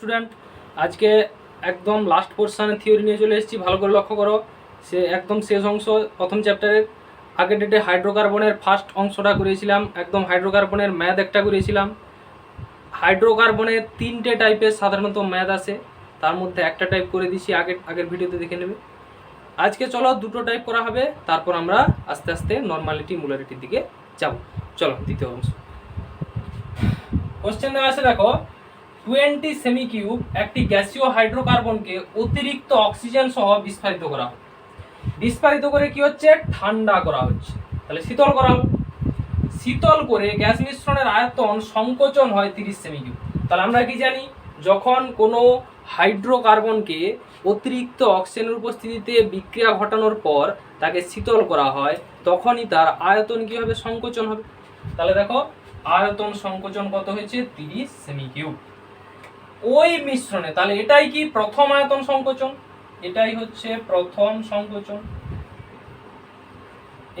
Student, আজকে একদম last পোর্শনে theory নিয়ে চলে এসেছি। ভালো করে লক্ষ্য করো, সে একদম শেষ অংশ প্রথম চ্যাপ্টারের। আগের ডেটে হাইড্রোকার্বনের ফার্স্ট অংশটা করেছিলাম, একদম হাইড্রোকার্বনের ম্যাথ একটা করেছিলাম। হাইড্রোকার্বনের 3টে টাইপের সাধারণত ম্যাথ আসে, তার মধ্যে একটা টাইপ করে দিচ্ছি, আগের ভিডিওতে দেখে নেবে। আজকে চলো 2টো টাইপ করা হবে, তারপর আমরা আস্তে আস্তে নর্মালিটি মোলারিটির দিকে যাব। চলো দ্বিতীয় অংশ। কোশ্চেন দেওয়া আছে, দেখো 20 সেমি কিউব একটি গ্যাসীয় হাইড্রোকার্বনকে অতিরিক্ত অক্সিজেন সহ বিস্ফারিত করা হয়। বিস্ফারিত করে কি হচ্ছে? ঠান্ডা করা হচ্ছে, তাহলে শীতল করা হলো। শীতল করে গ্যাস মিশ্রণের আয়তন সংকোচন হয় 30 সেমি কিউব। তাহলে আমরা কি জানি, যখন কোনো হাইড্রোকার্বনকে অতিরিক্ত অক্সিজেনের উপস্থিতিতে বিক্রিয়া ঘটানোর পর তাকে শীতল করা হয়, তখনই তার আয়তন কি হবে? সংকোচন হবে। তাহলে দেখো আয়তন সংকোচন কত হয়েছে? 30 সেমি কিউব। ওই মিশ্রণে, তাহলে এটাই কি প্রথম আয়তন সংকোচন, এটাই হচ্ছে প্রথম সংকোচন।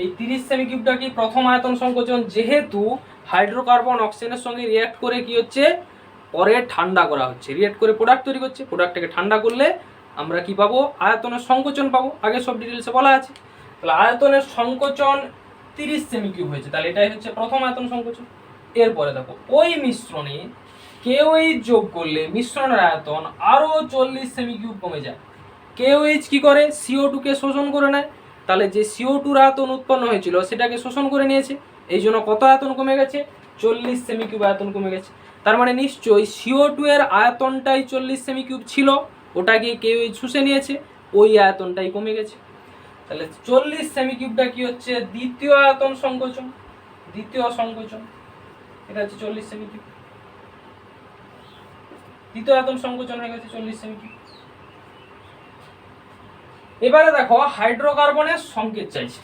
এই 30 সেমি কিউবটা কি প্রথম আয়তন সংকোচন, যেহেতু হাইড্রোকার্বন অক্সিজেনের সঙ্গে রিঅ্যাক্ট করে কি হচ্ছে? পরে ঠান্ডা করা হচ্ছে, রিঅ্যাক্ট করে প্রোডাক্ট তৈরি করছে, প্রোডাক্টটাকে ঠান্ডা করলে আমরা কি পাবো? আয়তনের সংকোচন পাবো। আগে সব ডিটেলসে বলা আছে। তাহলে আয়তনের সংকোচন 30 সেমি কিউব হয়েছে, তাহলে এটাই হচ্ছে প্রথম আয়তন সংকোচন। এরপরে দেখো ওই মিশ্রণে কেওএইচ যোগ করলে মিশ্রণের আয়তন আরো 40 সেমি কিউব কমে যায়। কেওএইচ কি করে? CO2 কে শোষণ করে নেয়। তাহলে যে CO2 আয়তন উৎপন্ন হয়েছিল সেটাকে শোষণ করে নিয়েছে, এই জন্য কত আয়তন কমে গেছে? 40 সেমি কিউব আয়তন কমে গেছে। তার মানে নিশ্চয়ই CO2 এর আয়তনটাই 40 সেমি কিউব ছিল, ওটাকে কেওএইচ শুষে নিয়েছে, ওই আয়তনটাই কমে গেছে। তাহলে 40 সেমি কিউবটা কি হচ্ছে? দ্বিতীয় আয়তন সংকোচন, দ্বিতীয় সংকোচন। এটা হচ্ছে 40 সেমি কিউব, দ্বিতীয় আয়তন সংকোচন হয়ে গেছে 40 সেমি কিউব। এবারে দেখো হাইড্রোকার্বনের সংকেত চাইছে,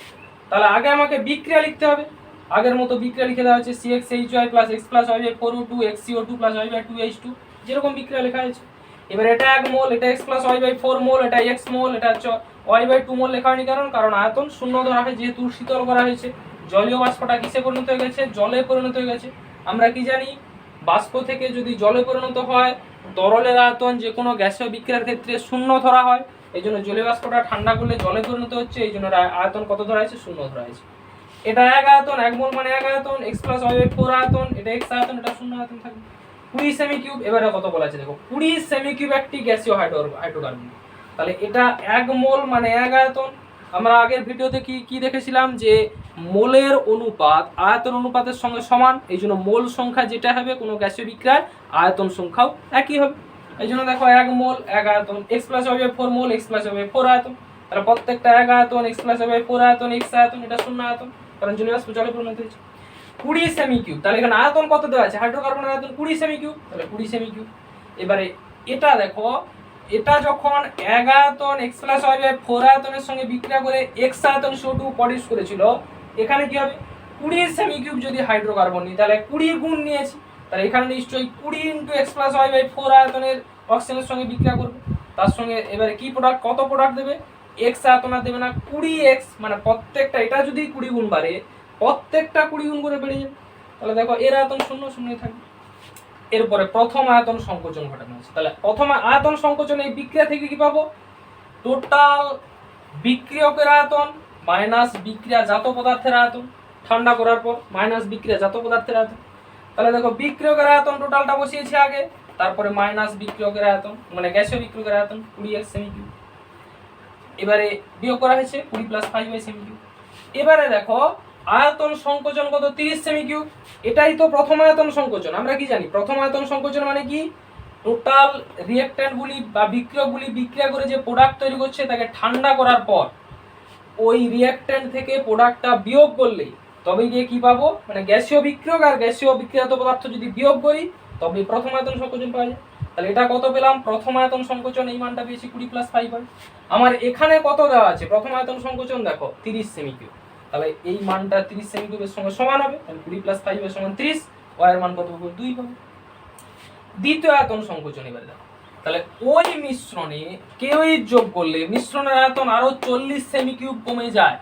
তাহলে আগে আমাকে বিক্রিয়া লিখতে হবে। আগের মতো বিক্রিয়া লিখে দেওয়া হচ্ছে CxHy + x + y 4O2 xCO2 + y 2H2, যেরকম বিক্রিয়া লেখা আছে। এবার এটা 1 মোল, এটা x + y 4 মোল, এটা x মোল, এটা হচ্ছে y 2 মোল লেখা হয়নি, কারণ আয়তন শূন্য ধরা হয়, যেহেতু শীতল করা হয়েছে। জলীয় বাষ্পটা কিসে পরিণত হয়ে গেছে? জলে পরিণত হয়ে গেছে। আমরা কি জানি, বাষ্প থেকে যদি জলে পরিণত হয়, তরলের আয়তন যে কোনো গ্যাসীয় বিক্রিয়ার ক্ষেত্রে শূন্য ধরা হয়। এই জন্য জলীয় বাষ্পটা ঠান্ডা করলে জলে পরিণত হচ্ছে, এই জন্য আয়তন কত ধরা হয়েছে? শূন্য ধরা হয়েছে। এটা 1 আয়তন, 1 মোল মানে 1 আয়তন, x + y 4 আয়তন, এটা x আয়তন, এটা শূন্য আয়তন থাকবে। 20 সেমি কিউব। এবারে কত বলা আছে দেখো, 20 সেমি কিউব একটি গ্যাসীয় হাইড্রোকার্বন। তাহলে এটা 1 মোল মানে 1 আয়তন। আমরা আগের ভিডিওতে কি দেখেছিলাম, যে মোলের অনুপাত আয়তন অনুপাতের সঙ্গে সমান, এই জন্য মোল সংখ্যা যেটা হবে কোনো গ্যাসীয় বিক্রিয়ার, আয়তন সংখ্যাও একই হবে। এই জন্য দেখো 1 মোল 1 আয়তন, x + y 4 মোল, x + y 4 আয়তন। তাহলে প্রত্যেকটা 1 আয়তন, x + y 4 আয়তন, x আয়তন, এটা শূন্য আয়তন, কারণ জলীয় বাষ্প জলে পরিণত হয়েছে। 20 সেমি কিউব, তাহলে এখানে আয়তন কত দেওয়া আছে? হাইড্রোকার্বনের আয়তন 20 সেমি কিউব, তাহলে 20 সেমি কিউব। এবারে এটা দেখো, এটা যখন 1 আয়তন x + y 4 আয়তনের সঙ্গে বিক্রিয়া করে x আয়তন CO2 প্রডিউস করেছিল, এখানে কি হবে? 20 সেমি কিউব যদি হাইড্রোকার্বন নিই, তাহলে 20 গুণ নিয়েছি, তাহলে এখানে নিশ্চয়ই 20 × x + y 4 আয়তনের অক্সিজেনের সঙ্গে বিক্রিয়া করবে। তার সঙ্গে এবারে কি প্রোডাক্ট, কত প্রোডাক্ট দেবে? x আয়তন আর দেবে না, 20x, মানে প্রত্যেকটা, এটা যদি 20 গুণ বাড়ে, প্রত্যেকটা 20 গুণ করে বেড়ে যাবে। তাহলে দেখো এর আয়তন শূন্য শূন্যই থাকবে। এরপরে প্রথম আয়তন সংকোচন ঘটানো হচ্ছে, তাহলে প্রথম আয়তন সংকোচন এই বিক্রিয়া থেকে কি পাবো? টোটাল বিক্রিয়কের আয়তন মাইনাস বিক্রিয়াজাত পদার্থের আয়তন, ঠান্ডা করার পর মাইনাস বিক্রিয়াজাত পদার্থের আয়তন। তাহলে দেখো বিক্রিয়কের আয়তন টোটালটা বসিয়েছি আগে, তারপরে মাইনাস বিক্রিয়কের আয়তন, মানে গ্যাসীয় বিক্রিয়কের আয়তন 20x সেমি কিউব। এবারে বিয়োগ করা হয়েছে 20 + 5 সেমি কিউব। এবারে দেখো আয়তন সংকোচন কত? 30 সেমি কিউব। এটাই তো প্রথম আয়তন সংকোচন। আমরা কি জানি, প্রথম আয়তন সংকোচন মানে কি? টোটাল রিঅ্যাক্ট্যান্টগুলি বা বিক্রিয়কগুলি বিক্রিয়া করে যে প্রোডাক্ট তৈরি করছে, তাকে ঠান্ডা করার পর ওই রিঅ্যাক্ট্যান্ট থেকে প্রোডাক্টটা বিয়োগ করলেই তবে গিয়ে কি পাবো? মানে গ্যাসীয় বিক্রিয়ক আর গ্যাসীয় বিক্রিয়াজাত পদার্থ যদি বিয়োগ করি, তবে প্রথম আয়তন সংকোচন পাওয়া যায়। তাহলে এটা কত পেলাম? প্রথম আয়তন সংকোচন, এই মানটা পেয়েছি 20 + 5 হয়। আমার এখানে কত দেওয়া আছে? প্রথম আয়তন সংকোচন দেখো 30 সেমি কিউব, তাহলে এই মানটা 30 সেমি কিউবের সঙ্গে সমান হবে, তাহলে 20 + 5 = 30, y এর মান কত হবে? 2 হবে। দ্বিতীয় আয়তন সংকোচন এবারে দেখো, তাহলে ওই মিশ্রণে কেওএইচ যোগ করলে মিশ্রণের আয়তন আরো 40 সেমি কিউব কমে যায়।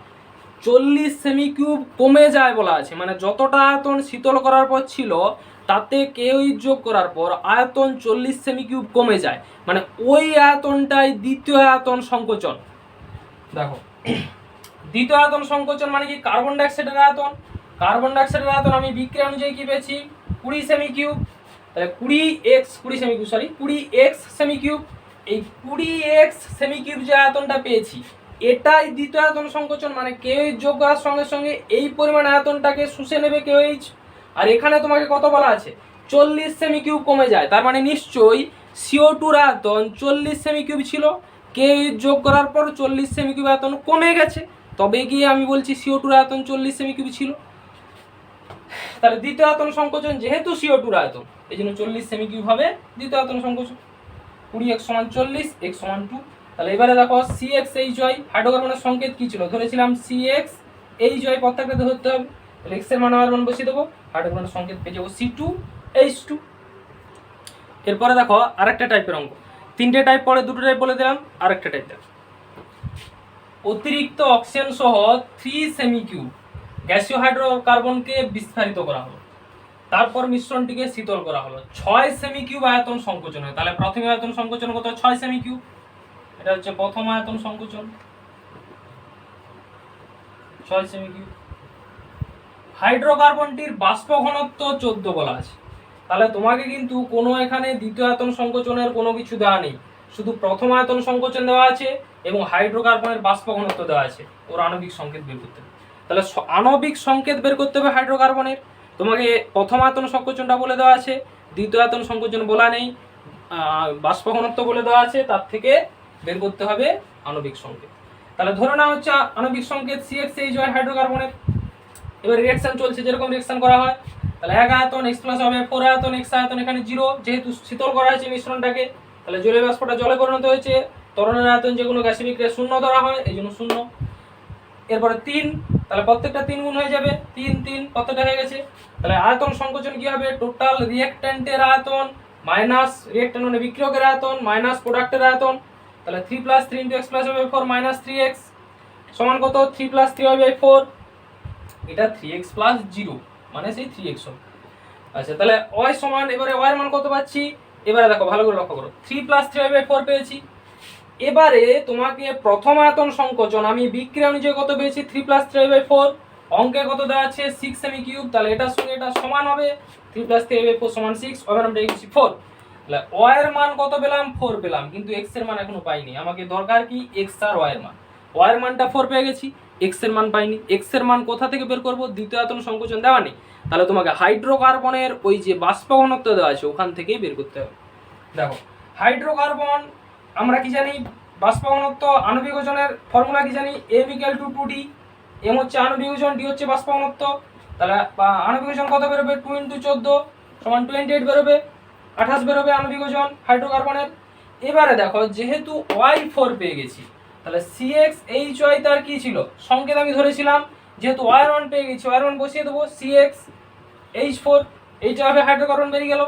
40 সেমি কিউব কমে যায় বলা আছে, মানে যতটা আয়তন শীতল করার পর ছিল, তাতে কেউই যোগ করার পর আয়তন 40 সেমি কিউব কমে যায়, মানে ওই আয়তনটাই দ্বিতীয় আয়তন সংকোচন। দেখো দ্বিতীয় আয়তন সংকোচন মানে কি, কার্বন ডাইঅক্সাইডের আয়তন, কার্বন ডাইঅক্সাইডের আয়তন আমি বিক্রিয়া অনুযায়ী কি পেয়েছি 20 সেমি কিউব, তাহলে 20x সেমি কিউব, এই 20x সেমি কিউব যে আয়তনটা পেয়েছি এটাই দ্বিতীয় আয়তন সংকোচন, মানে কেউএইচ যোগ করার সঙ্গে সঙ্গে এই পরিমাণ আয়তনটাকে শুষে নেবে কেউএইচ। আর এখানে তোমাকে কত বলা আছে 40 সেমি কিউব কমে যায়, তার মানে নিশ্চয়ই CO2 আয়তন 40 সেমি কিউব ছিল, কেউএইচ যোগ করার পর 40 সেমি কিউব আয়তন কমে গেছে, তবে গিয়ে আমি বলছি CO2 আয়তন 40 সেমি কিউব ছিল। তাহলে দ্বিতীয় আয়তন সংকোচন যেহেতু CO2 আয়তন এই জন্য 40 সেমি কিউব হবে দ্বিতীয় আয়তন সংকোচন। 20x = 40, x = 2। তাহলে এবারে দেখো CXHY হাইড্রোকার্বনের সংকেত কি ছিল, ধরেছিলাম CXHY প্রত্যেকটাতে ধরতে হবে, তাহলে x এর মান আর মান বসিয়ে দেবো, হাইড্রোকার্বনের সংকেত পেয়ে যাবো C2H2। এরপরে দেখো আরেকটা টাইপের অঙ্ক, তিনটে টাইপ পড়ে দুটো টাইপ বলে দিলাম, আরেকটা টাইপ দেখো। অতিরিক্ত অক্সিজেন সহ 3 সেমি কিউব গ্যাসীয় হাইড্রোকার্বনকে বিস্তারিত করা হলো, তারপর মিশ্রণটিকে শীতল করা হলো, 6 সেমি কিউব আয়তন সংকোচন হয়। তাহলে প্রথম আয়তন সংকোচন কত 6 সেমি কিউব, এটা হচ্ছে প্রথম আয়তন সংকোচন 6 সেমি কিউব। হাইড্রোকার্বনটির বাষ্প ঘনত্ব 14 বলা আছে, তাহলে তোমাকে কিন্তু কোনো এখানে দ্বিতীয় আয়তন সংকোচনের কোনো কিছু দেওয়া নেই, শুধু প্রথম আয়তন সংকোচন দেওয়া আছে এবং হাইড্রোকার্বনের বাষ্প ঘনত্ব দেওয়া আছে, ওর আণবিক সংকেত বের করতে হবে। তাহলে আণবিক সংকেত বের করতে হবে হাইড্রোকার্বনের, তোমাকে প্রথম আয়তন সংকোচনটা বলে দেওয়া আছে, দ্বিতীয় আয়তন সংকোচন বলা নেই, বাষ্প ঘনত্ব বলে দেওয়া আছে, তার থেকে বের করতে হবে আণবিক সংকেত। তাহলে ধরে নেওয়া হচ্ছে আণবিক সংকেত CXHY হাইড্রোকার্বনের। এবার রিঅ্যাকশন চলছে, যেরকম রিঅ্যাকশন করা হয়, তাহলে 1 আয়তন x প্লাস হবে 4 আয়তন x আয়তন, এখানে 0, যেহেতু শীতল করা হয়েছে মিশ্রণটাকে, তাহলে জলীয় বাষ্পটা জলে পরিণত হয়েছে, ত্বরণের আয়তন যেগুলো গ্যাসীয় বিক্রিয়া 0 ধরা হয় এই জন্য 0। এরপরে 3, তাহলে প্রত্যেকটা 3 গুণ হয়ে যাবে, 3 3 প্রত্যেকটা হয়ে গেছে। তাহলে আয়তন সংকোচন কি হবে, টোটাল রিঅ্যাকট্যান্টের আয়তন মাইনাস রিঅ্যাকট্যান্ট মানে বিক্রিয়কের আয়তন মাইনাস প্রোডাক্টের আয়তন, তাহলে 3 + 3 × x + হবে 4 - 3x সমান কত 3 + 3 হবে 4, এটা 3x + 0 মানে সেই 3x হবে। আচ্ছা তাহলে y সমান, এবারে y এর মান কত পাচ্ছি, এবারে দেখো ভালো করে লক্ষ্য করো, 3 + 3 হবে 4 পেয়েছি। এবারে তোমাকে প্রথম আয়তন সংকোচন আমি বিক্রিয়া অনুযায়ী কত পেয়েছি 3 + 3 হবে 4, অঙ্কে কত দেওয়া আছে 6 সেমি কিউব, তাহলে এটার সঙ্গে এটা সমান হবে, 3 + 3 হবে 4 = 6, y এর মান পেয়েছি 4। তাহলে y এর মান কত পেলাম 4 পেলাম, কিন্তু x এর মান এখনো পাইনি, আমাকে দরকার কি x আর y এর মান, y এর মানটা 4 পেয়ে গেছি, x এর মান পাইনি, x এর মান কোথা থেকে বের করব, দ্বিতীয় আয়তন সংকোচন দেওয়া নেই, তাহলে তোমাকে হাইড্রোকার্বনের ওই যে বাষ্প ঘনত্ব দেওয়া আছে ওখান থেকেই বের করতে হবে। দেখো হাইড্রোকার্বন আমরা কি জানি, বাষ্প ঘনত্ব আণবিক ওজনের ফর্মুলা কি জানি, m = 2d, m হচ্ছে আণবিক ওজন, d হচ্ছে বাষ্প ঘনত্ব, তাহলে আণবিক ওজন কত বেরোবে 2 × 14 = 28 বেরোবে, 28 বেরোবে আণবিক ওজন হাইড্রোকার্বনের। এবারে দেখো যেহেতু y4 পেয়ে গেছি, তাহলে CXHY তার কি ছিল সংকেত আমি ধরেছিলাম, যেহেতু y এর মান পেয়ে গেছি y এর মান বসিয়ে দেবো, CXH4 এইটা হবে হাইড্রোকার্বন বেরিয়ে গেল।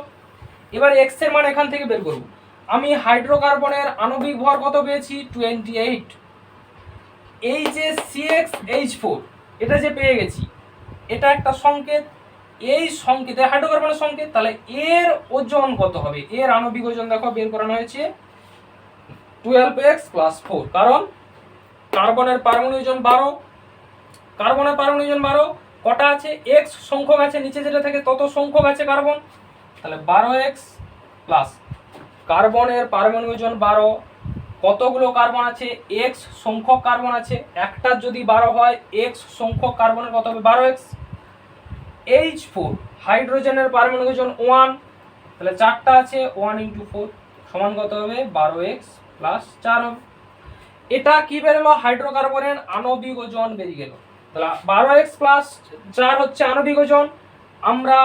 এবার x এর মান এখান থেকে বের করব, আমি হাইড্রোকার্বনের আণবিক ভর কত পেয়েছি 28, এই যে CXH4 এটা যে পেয়ে গেছি এটা একটা সংকেত, এই সংকেতে হাইড্রোকার্বনের সংকেত, তাহলে এর ওজন কত হবে, এর আণবিক ওজন দেখো বের করানো হয়েছে 12x + 4, কারণ কার্বনের পারমাণবিক ওজন 12, কার্বনের পারমাণবিক ওজন 12, কটা আছে x সংখ্যক আছে, নিচে যেটা থাকে তত সংখ্যক আছে কার্বন, তাহলে 12x প্লাস কার্বনের পারমাণবিক ওজন 12, কতগুলো কার্বন আছে x সংখ্যক কার্বন আছে, একটা যদি 12 হয় x সংখ্যক কার্বনের কত হবে 12x। H4 হাইড্রোজেনের পারমাণবিক ওজন 1, তাহলে চারটা আছে 1 × 4 সমান কত হবে 12x + 4 হবে। এটা কি বেরোলো হাইড্রোকার্বনের আণবিক ওজন বেরিয়ে গেল, তাহলে 12x + 4 হচ্ছে আণবিক ওজন, আমরা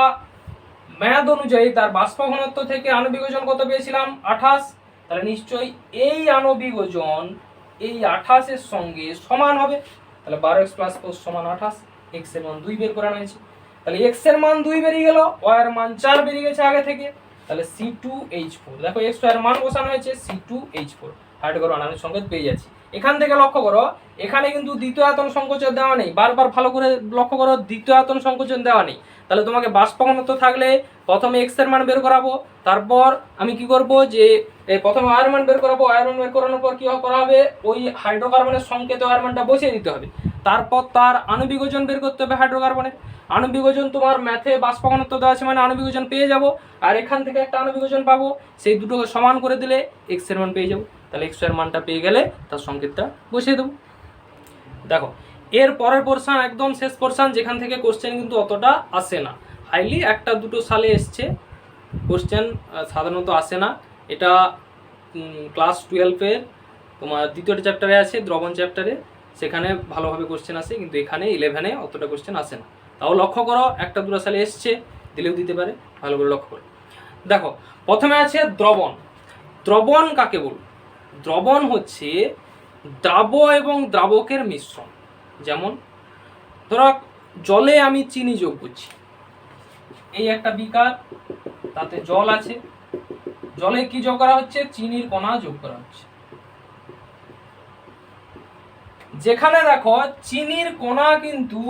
ম্যাথ অনুযায়ী তার বাষ্প ঘনত্ব থেকে আণবিক ওজন কত পেয়েছিলাম 28, তাহলে নিশ্চয়ই এই আণবিক ওজন এই 28 এর সঙ্গে সমান হবে, তাহলে 12x + 4 = 28, x এর মান 2 বের করানো হয়েছে, তাহলে x এর মান 2 বেরিয়ে গেল, y এর মান 4 বেরিয়ে গেছে আগে থেকে, তাহলে C2H4 দেখো x এর মান বসানো হয়েছে C2H4, হাইড্রোকার্বন আণবিক সংকেত পেয়ে যাচ্ছি। এখান থেকে লক্ষ্য করো, এখানে কিন্তু দ্বিতীয় আয়তন সংকোচন দেওয়া নেই, বারবার ভালো করে লক্ষ্য করো, দ্বিতীয় আয়তন সংকোচন দেওয়া নেই। তাহলে তোমাকে বাষ্প ঘনত্ব থাকলে প্রথমে এক্স এর মান বের করাবো, তারপর আমি কি করব যে প্রথমে আয়ের মান বের করাবো, আয়ের মান বের করানোর পর কি করা হবে, ওই হাইড্রোকার্বনের সংকেতে আয়ের মানটা বসিয়ে দিতে হবে। তারপর তার আণবিক ওজন বের করতে হবে হাইড্রোকার্বনের। আণবিক ওজন তোমার ম্যাথে বাষ্প ঘনত্ব দেওয়া আছে মানে আণবিক ওজন পেয়ে যাব, আর এখান থেকে একটা আণবিক ওজন পাবো, সেই দুটোকে সমান করে দিলে এক্স এর মান পেয়ে যাবো। তাহলে এক্স এর মানটা পেয়ে গেলে তার সংকেতটা বসিয়ে দেবো। দেখো এর পরের পোরশন একদম শেষ পোরশন, যেখান থেকে কোশ্চেন কিন্তু অতটা আসে না, হাইলি একটা দুটো সালে এসছে, কোশ্চেন সাধারণত আসে না। এটা ক্লাস 12-এর তোমার দ্বিতীয় চ্যাপ্টারে আছে, দ্রবণ চ্যাপ্টারে, সেখানে ভালোভাবে কোশ্চেন আসে, কিন্তু এখানে 11-এ অতটা কোশ্চেন আসে না। তাও লক্ষ্য করো, একটা দুটো সালে এসছে, দিলেও দিতে পারে, ভালো করে লক্ষ্য করো। দেখো প্রথমে আছে দ্রবণ। দ্রবণ কাকে বল? দ্রবণ হচ্ছে দ্রাব এবং দ্রাবকের মিশ্রণ। যেমন ধরো জলে আমি চিনি যোগ করছি, এই একটা বিকার, তাতে জল আছে, জলে কি যোগ করা হচ্ছে, চিনির কণা যোগ করা হচ্ছে। যেখানে দেখো চিনির কণা কিন্তু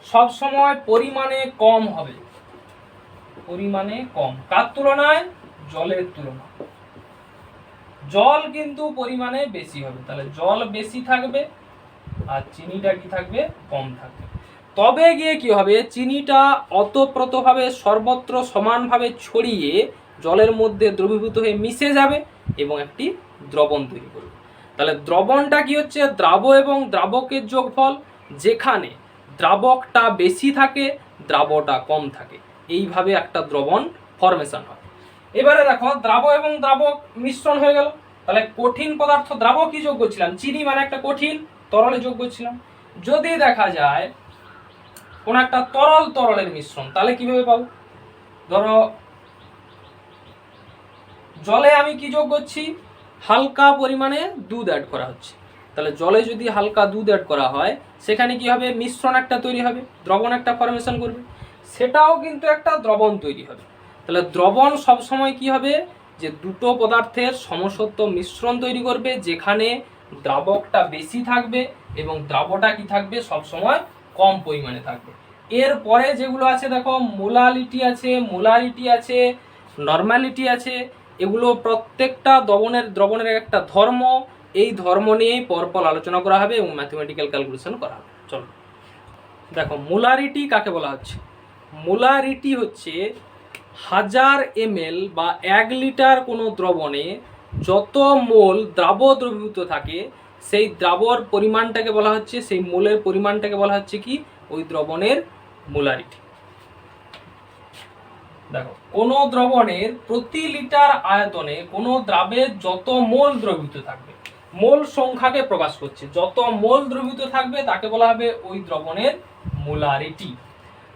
সব সময় পরিমাণে কম হবে, পরিমাণে কম, কার তুলনায়, জলের তুলনায়। জল কিন্তু পরিমাণে বেশি হবে, তাহলে জল বেশি থাকবে আর চিনিটা কি থাকবে, কম থাকবে। তবে গিয়ে কি হবে, চিনিটা অতপ্রতভাবে সর্বত্র সমানভাবে ছড়িয়ে জলের মধ্যে দ্রবীভূত হয়ে মিশে যাবে এবং একটি দ্রবণ তৈরি করবে। তাহলে দ্রবণটা কি হচ্ছে, দ্রাব এবং দ্রাবকের যোগফল, যেখানে দ্রাবকটা বেশি থাকে দ্রাবটা কম থাকে, এইভাবে একটা দ্রবণ ফরমেশন হয়। এবারে দেখো দ্রাব এবং দ্রাবক মিশ্রণ হয়ে গেল, তাহলে কঠিন পদার্থ দ্রাব কি যোগ করছিলাম, চিনি মানে একটা কঠিন, তরলে যোগ করছিলাম। যদি দেখা যায় কোন একটা তরল তরলের মিশ্রণ, তাহলে কিভাবে পাবো, ধরো জলে আমি কি যোগ করছি, হালকা পরিমাণে দুধ অ্যাড করা হচ্ছে, তাহলে জলে যদি হালকা দুধ অ্যাড করা হয় সেখানে কি হবে, মিশ্রণ একটা তৈরি হবে, দ্রবণ একটা ফরমেশন করবে, সেটাও কিন্তু একটা দ্রবণ তৈরি হবে। তাহলে দ্রবণ সবসময় কি হবে, যে দুটো পদার্থের সমসত্ব মিশ্রণ তৈরি করবে, যেখানে দ্রাবকটা বেশি থাকবে এবং দ্রাবটা কি থাকবে, সবসময় কম পরিমাণে থাকবে। এরপরে যেগুলো আছে দেখো, মোলালিটি আছে, মোলারিটি আছে, নর্মালিটি আছে, এগুলো প্রত্যেকটা দ্রবণের একটা ধর্ম, এই ধর্ম নিয়েই পরপর আলোচনা করা হবে এবং ম্যাথমেটিক্যাল ক্যালকুলেশন করা হবে। চলো দেখো মোলারিটি কাকে বলা হচ্ছে। মোলারিটি হচ্ছে 1000 ml বা 1 লিটার কোনো দ্রবণে যত মোল দ্রাব দ্রবীভূত থাকে সেই দ্রাবর পরিমাণটাকে বলা হচ্ছে, সেই মোলের পরিমাণটাকে বলা হচ্ছে কি, ওই দ্রবণের মোলারিটি। দেখো কোন দ্রবণের প্রতি লিটার আয়তনে কোন দ্রাবের যত মোল দ্রবীভূত থাকবে, মোল সংখ্যাকে প্রকাশ করছে, যত মোল দ্রবীভূত থাকবে তাকে বলা হবে ওই দ্রবণের মোলারিটি।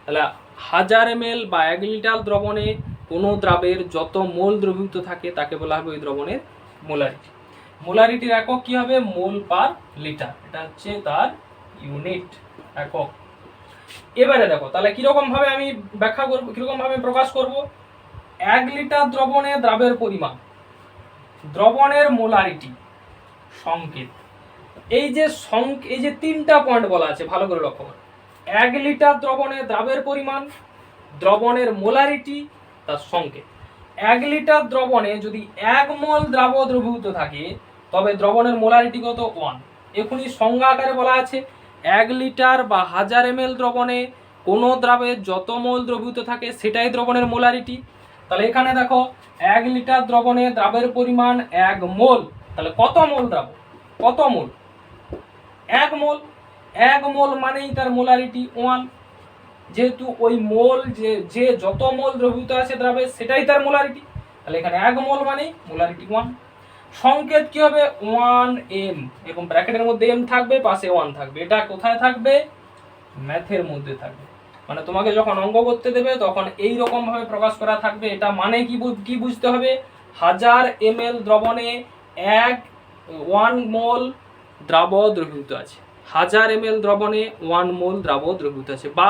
তাহলে 1000 ml বা 1 লিটার দ্রবণে কোন দ্রাবের যত মোল দ্রবীভূত থাকে তাকে বলা হবে ওই দ্রবণের মোলারিটি। মোলারিটির একক কি হবে, মোল পার লিটার, এটা হচ্ছে তার ইউনিট একক। এবারে দেখো তাহলে কিরকম ভাবে আমি ব্যাখ্যা করব, কিরকম ভাবে প্রকাশ করব, 1 লিটার দ্রবণে দ্রাবের পরিমাণ, দ্রবণের মোলারিটি, সংকেত। এই যে তিনটা পয়েন্ট বলা আছে, ভালো করে লক্ষ্য করো, 1 লিটার দ্রবণে দ্রাবের পরিমাণ, দ্রবণের মোলারিটি, তার সংকেত। 1 লিটার দ্রবণে যদি 1 মোল দ্রাব দ্রবীভূত থাকে তবে দ্রবণের মোলারিটি কত, 1। এখনই সংজ্ঞা আকারে বলা আছে, 1 লিটার বা 1000 ml দ্রবণে কোন দ্রাবের যত মোল দ্রবীভূত থাকে সেটাই দ্রবণের মোলারিটি। তাহলে এখানে দেখো 1 লিটার দ্রবণে দ্রাবের পরিমাণ 1 মোল, তাহলে কত মোল দ্রাব, কত মোল, 1 মোল, 1 মোল মানেই তার মোলারিটি 1, যেহেতু ওই মোল যে যত মোল দ্রবীভূত আছে দ্রাবে সেটাই তার মোলারিটি, তাহলে এখানে 1 মোল মানে মোলারিটি 1। সংকেত কি হবে, 1m, এরকম ব্র্যাকেটের মধ্যে m থাকবে, পাশে 1 থাকবে, এটা কোথায় থাকবে, ম্যাথের মধ্যে থাকবে, মানে তোমাকে যখন অঙ্ক করতে দেবে তখন এই রকম ভাবে প্রকাশ করা থাকবে। এটা মানে কি বুঝতে হবে, 1000 ml দ্রবণে 1 মোল দ্রাব দ্রবীভূত আছে, 1000 ml দ্রবণে 1 মোল দ্রাব দ্রবীভূত আছে, বা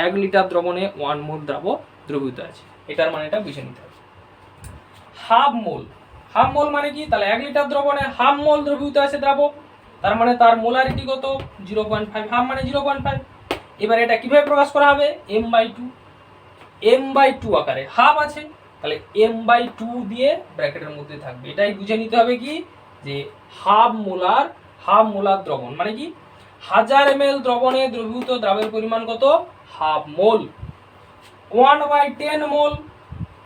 1 লিটার দ্রবণে 1 মোল দ্রাব দ্রবীভূত আছে, এটার মানে এটা বুঝে নিতে হবে। হাফ মোল, হাফ মোল মানে কি, তাহলে 1 লিটার দ্রবণে হাফ মোল দ্রবীভূত আছে দ্রাব, তার মানে তার মোলারিটি কত 0.5, হাফ মানে 0.5। এবার এটা কিভাবে প্রকাশ করা হবে m/2 আকারে, হাফ আছে তাহলে m/2 দিয়ে ব্র্যাকেটের মধ্যে থাকবে। এটাই বুঝে নিতে হবে কি যে হাফ মোলার দ্রবণ মানে কি 1000 ml দ্রবণে দ্রবীভূত দ্রাবের পরিমাণ কত হাফ মোল। 1/10 মোল,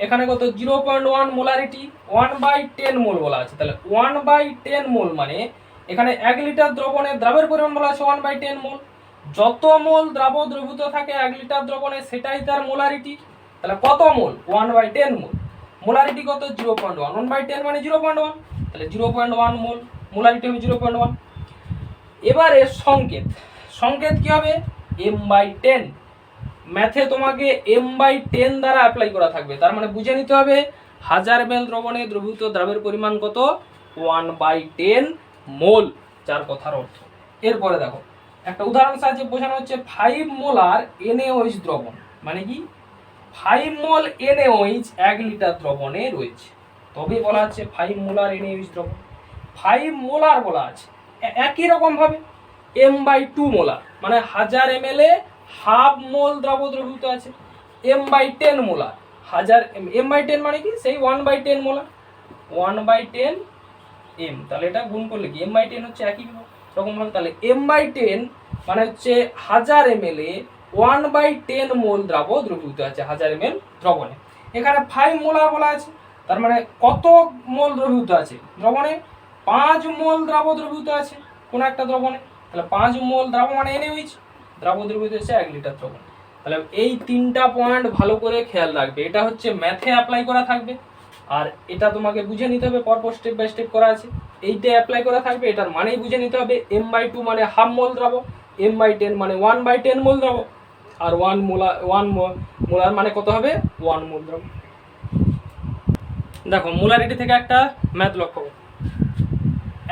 এখানে কত 0.1 মোলারিটি, 1/10 মোল বলা আছে, তাহলে 1/10 মোল মানে এখানে 1 লিটার দ্রবণে দ্রাবের পরিমাণ বলা আছে 1/10 মোল। যত মোল দ্রবীভূত থাকে 1 লিটার দ্রবণে সেটাই তার মোলারিটি। তাহলে কত মোল 1/10 মোল, মোলারিটি কত 0.1, 1/10 মানে 0.1, তাহলে 0.1 মোল, মোলারিটি হবে 0.1। এবারে সংকেত কি হবে m/10, ম্যাথে তোমাকে m/10 দ্বারা অ্যাপ্লাই করা থাকবে, তার মানে বুঝে নিতে হবে 1000 ml দ্রবণে দ্রবীভূত দ্রাবের পরিমাণ কত 1/10 মোল, যার কথার অর্থ। এরপরে দেখো একটা উদাহরণ সাহায্যে বোঝানো হচ্ছে 5 মোলার NaOH দ্রবণ মানে কি 5 মোল NaOH 1 লিটার দ্রবণে রয়েছে, তবে বলা আছে 5 মোলার NaOH দ্রবণ। 5 মোলার বলা আছে, একই রকম ভাবে m/2 মোলার মানে 1000 ml এ হাফ মোল দ্রবীভূত আছে, m/10 মোলার 1000 m/10 মানে কি সেই 1/10 মোলার 1/10 m, তাহলে এটা গুণ করলে কি m/10 হচ্ছে একই রকম ভাবে, তাহলে m/10 মানে হচ্ছে 1000 ml এ 1/10 মোল দ্রবীভূত আছে 1000 ml দ্রবণে। এখানে 5 মোলার বলা আছে, তার মানে কত মোল দ্রবীভূত আছে দ্রবণে 5 মোল দ্রবীভূত আছে কোন একটা দ্রবণে, তাহলে 5 মোল দ্রব মানে NaOH, দ্রবীভূত হচ্ছে 1 লিটার দ্রবণ। তাহলে এই তিনটা পয়েন্ট ভালো করে খেয়াল রাখবে, এটা হচ্ছে ম্যাথে অ্যাপ্লাই করা থাকবে, আর এটা তোমাকে বুঝে নিতে হবে, পরপর স্টেপ বাই স্টেপ করা আছে, এইটা অ্যাপ্লাই করা থাকবে, এটার মানেই বুঝে নিতে হবে m/2 মানে হাফ মোল দ্রব, m/10 মানে 1/10 মোল দ্রব, আর 1 মোলার মানে কত হবে 1 মোল দ্রব। দেখো মোলারিটি থেকে একটা ম্যাথ লক্ষ্য করো,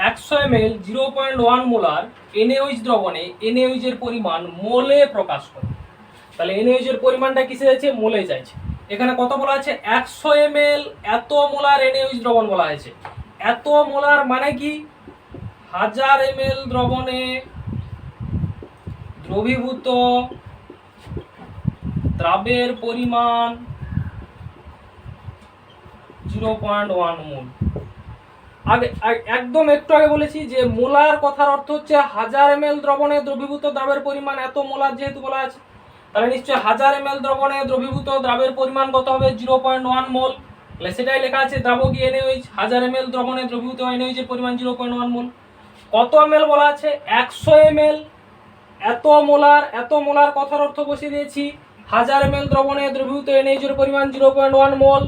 100 ml 0.1 মোলার NaOH দ্রবণে NaOH এর পরিমাণ মোলে প্রকাশ করে, তাহলে NaOH এর পরিমাণটা কিসে যাচ্ছে মোলে যাচ্ছে। এখানে কত বলা আছে 100 ml এত মোলার NaOH দ্রবণ বলা হয়েছে, এত মোলার মানে কি 1000 ml দ্রবণে দ্রবীভূত দ্রাবের পরিমাণ 0.1 মোল। আগে একদম একটু আগে বলেছি যে মোলার কথার অর্থ হচ্ছে 1000 ml দ্রবণে দ্রবীভূত দ্রাবের পরিমাণ এত মোলার যেহেতু বলা আছে, তাহলে নিশ্চয়ই 1000 ml দ্রবণে দ্রবীভূত দ্রাবের পরিমাণ কত হবে 0.1 মোল, তাহলে সেটাই লেখা আছে দ্রাবকীয় NaOH 1000 ml দ্রবণে দ্রবীভূত NaOH এর পরিমাণ 0.1 মোল। কত ml বলা আছে 100 ml, এত মোলার কথার অর্থ বসিয়ে দিয়েছি 1000 ml দ্রবণে দ্রবীভূত NaOH এর পরিমাণ 0.1 মোল,